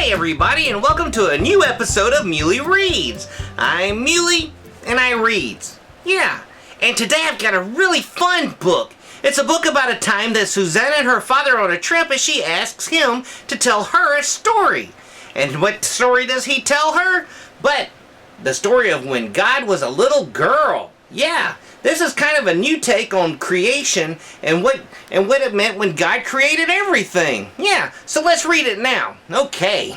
Hi everybody, and welcome to a new episode of Muley Reads. I'm Muley, and I reads. Yeah, and today I've got a really fun book. It's a book about a time that Susanna and her father on a trip as she asks him to tell her a story. And what story does he tell her? But the story of when God was a little girl. Yeah, this is kind of a new take on creation and what it meant when God created everything. Yeah, so let's read it now. Okay.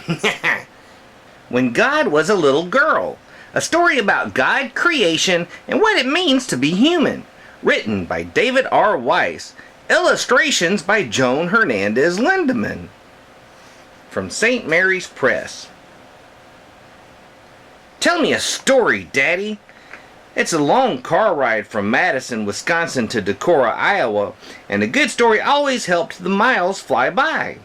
When God was a little girl. A story about God, creation, and what it means to be human. Written by David R. Weiss. Illustrations by Joan Hernandez Lindeman. From St. Mary's Press. Tell me a story, Daddy. It's a long car ride from Madison, Wisconsin to Decorah, Iowa, and a good story always helped the miles fly by.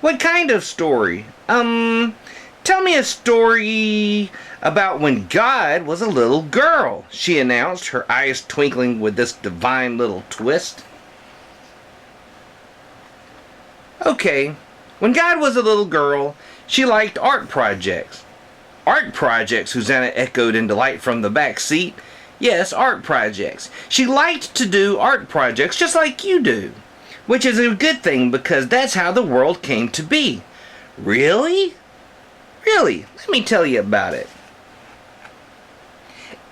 What kind of story? Tell me a story about when God was a little girl, she announced, her eyes twinkling with this divine little twist. Okay, when God was a little girl, she liked art projects. Art projects, Susanna echoed in delight from the back seat. Yes, art projects. She liked to do art projects just like you do, which is a good thing because that's how the world came to be. Really? Really, let me tell you about it.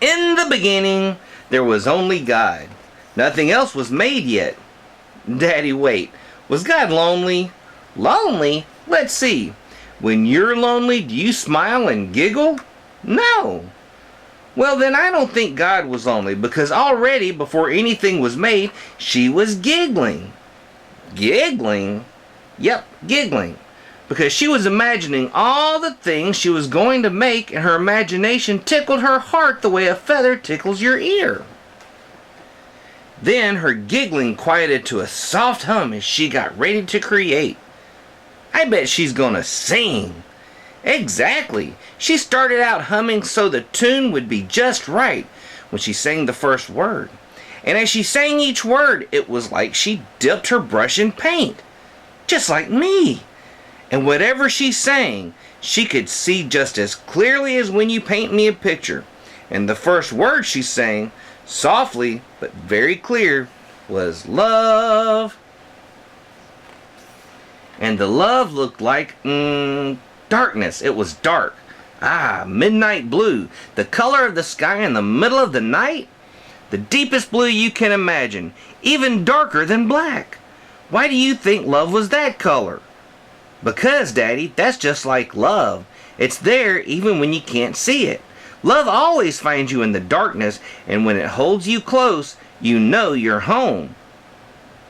In the beginning, there was only God. Nothing else was made yet. Daddy, wait. Was God lonely? Lonely? Let's see. When you're lonely, do you smile and giggle? No. Well, then I don't think God was lonely because already before anything was made, she was giggling. Giggling? Yep, giggling. Because she was imagining all the things she was going to make, and her imagination tickled her heart the way a feather tickles your ear. Then her giggling quieted to a soft hum as she got ready to create. I bet she's gonna sing. Exactly. She started out humming so the tune would be just right when she sang the first word. And as she sang each word, it was like she dipped her brush in paint. Just like me. And whatever she sang, she could see just as clearly as when you paint me a picture. And the first word she sang, softly but very clear, was love. And the love looked like, darkness. It was dark. Midnight blue. The color of the sky in the middle of the night. The deepest blue you can imagine. Even darker than black. Why do you think love was that color? Because, Daddy, that's just like love. It's there even when you can't see it. Love always finds you in the darkness, and when it holds you close, you know you're home.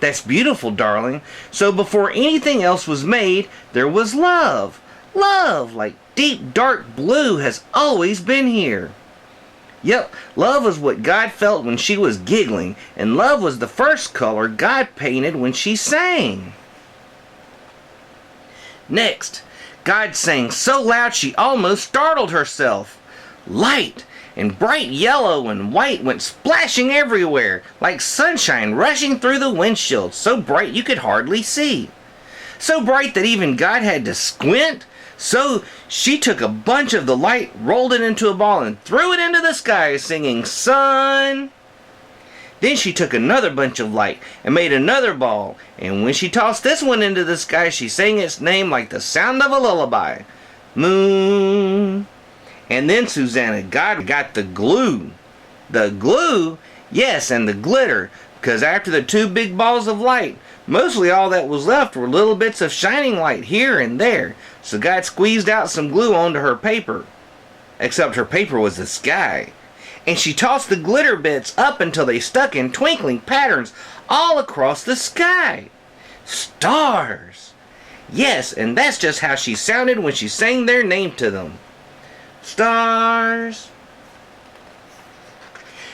That's beautiful, darling. So before anything else was made, there was love. Love, like deep dark blue, has always been here. Yep, love was what God felt when she was giggling, and love was the first color God painted when she sang. Next, God sang so loud she almost startled herself. Light! And bright yellow and white went splashing everywhere, like sunshine rushing through the windshield, so bright you could hardly see. So bright that even God had to squint. So she took a bunch of the light, rolled it into a ball, and threw it into the sky, singing, sun. Then she took another bunch of light and made another ball, and when she tossed this one into the sky, she sang its name like the sound of a lullaby. Moon. And then, Susanna, God got the glue. The glue? Yes, and the glitter. Because after the two big balls of light, mostly all that was left were little bits of shining light here and there. So God squeezed out some glue onto her paper. Except her paper was the sky. And she tossed the glitter bits up until they stuck in twinkling patterns all across the sky. Stars! Yes, and that's just how she sounded when she sang their name to them. Stars.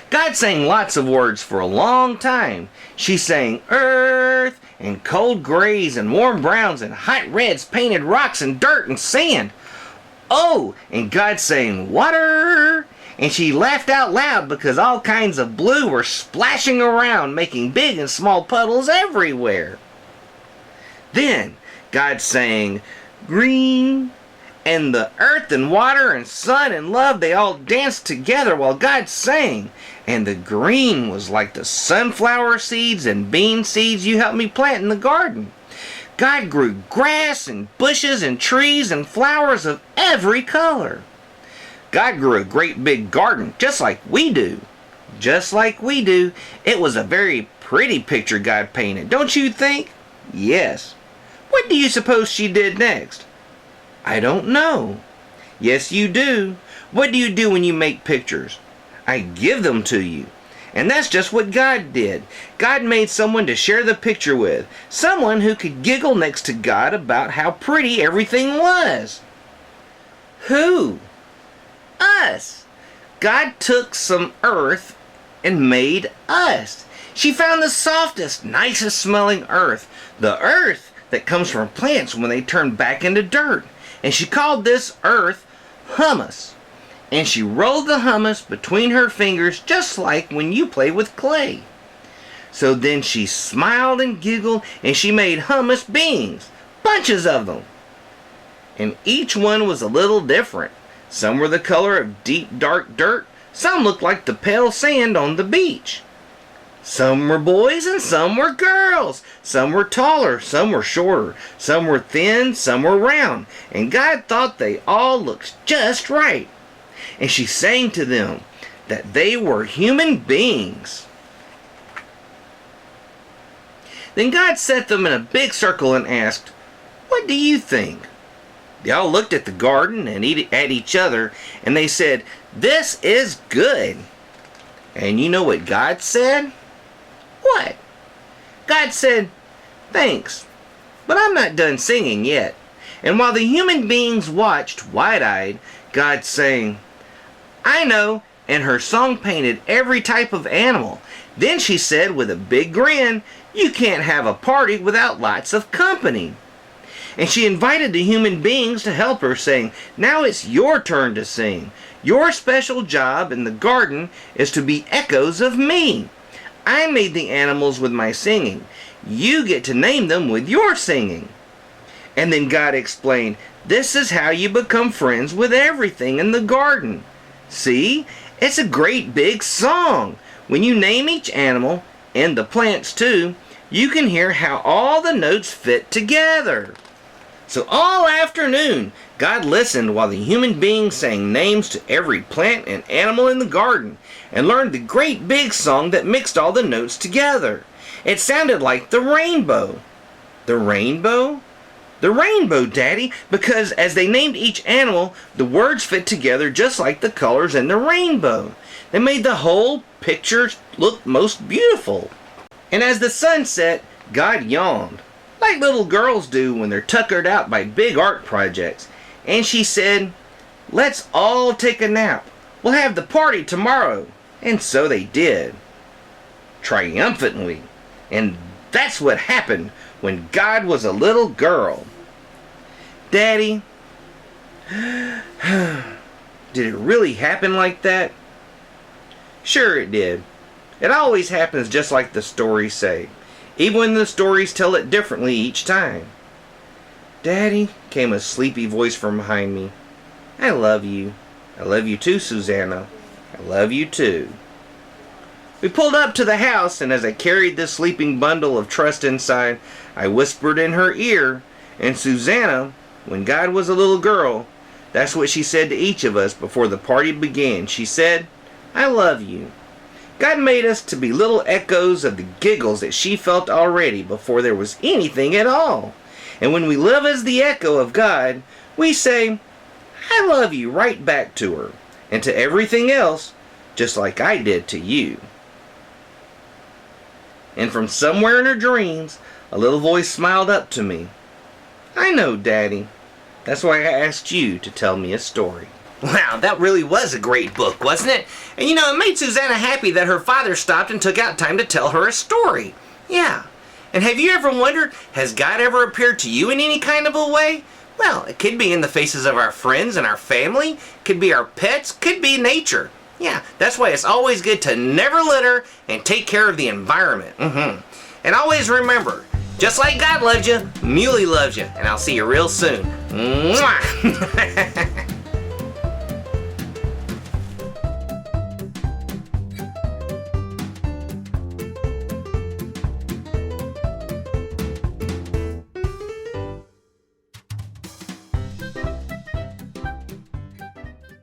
God sang lots of words for a long time. She sang earth and cold grays and warm browns and hot reds, painted rocks and dirt and sand. Oh, and God sang water. And she laughed out loud because all kinds of blue were splashing around, making big and small puddles everywhere. Then God sang green. And the earth and water and sun and love, they all danced together while God sang. And the green was like the sunflower seeds and bean seeds you helped me plant in the garden. God grew grass and bushes and trees and flowers of every color. God grew a great big garden just like we do. Just like we do. It was a very pretty picture God painted, don't you think? Yes. What do you suppose she did next? I don't know. Yes, you do. What do you do when you make pictures? I give them to you. And that's just what God did. God made someone to share the picture with. Someone who could giggle next to God about how pretty everything was. Who? Us. God took some earth and made us. She found the softest, nicest smelling earth. The earth that comes from plants when they turn back into dirt. And she called this earth humus. And she rolled the hummus between her fingers just like when you play with clay. So then she smiled and giggled and she made hummus beans, bunches of them. And each one was a little different. Some were the color of deep dark dirt, some looked like the pale sand on the beach. Some were boys and some were girls. Some were taller, some were shorter. Some were thin, some were round. And God thought they all looked just right. And she sang to them that they were human beings. Then God set them in a big circle and asked, "What do you think?" They all looked at the garden and at each other, and they said, "This is good." And you know what God said? What? God said, "Thanks, but I'm not done singing yet." And while the human beings watched wide-eyed, God sang, "I know," and her song painted every type of animal. Then she said with a big grin, "You can't have a party without lots of company." And she invited the human beings to help her, saying, "Now it's your turn to sing. Your special job in the garden is to be echoes of me. I made the animals with my singing. You get to name them with your singing." And then God explained, "This is how you become friends with everything in the garden. See, it's a great big song. When you name each animal, and the plants too, you can hear how all the notes fit together." So all afternoon, God listened while the human beings sang names to every plant and animal in the garden, and learned the great big song that mixed all the notes together. It sounded like the rainbow. The rainbow? The rainbow, Daddy, because as they named each animal, the words fit together just like the colors in the rainbow. They made the whole picture look most beautiful. And as the sun set, God yawned, like little girls do when they're tuckered out by big art projects. And she said, "Let's all take a nap. We'll have the party tomorrow." And so they did. Triumphantly. And that's what happened when God was a little girl. Daddy, did it really happen like that? Sure it did. It always happens just like the stories say, even when the stories tell it differently each time. "Daddy," came a sleepy voice from behind me. "I love you. I love you too, Susanna. I love you too." We pulled up to the house, and as I carried this sleeping bundle of trust inside, I whispered in her ear, and Susanna, when God was a little girl, that's what she said to each of us before the party began. She said, "I love you." God made us to be little echoes of the giggles that she felt already before there was anything at all. And when we live as the echo of God, we say, "I love you" right back to her, and to everything else, just like I did to you. And from somewhere in her dreams, a little voice smiled up to me. "I know, Daddy. That's why I asked you to tell me a story." Wow, that really was a great book, wasn't it? And you know, it made Susanna happy that her father stopped and took out time to tell her a story. Yeah. And have you ever wondered, has God ever appeared to you in any kind of a way? Well, it could be in the faces of our friends and our family, could be our pets, could be nature. Yeah, that's why it's always good to never litter and take care of the environment. And always remember, Just like God loves you, Muley loves you, and I'll see you real soon. Mwah!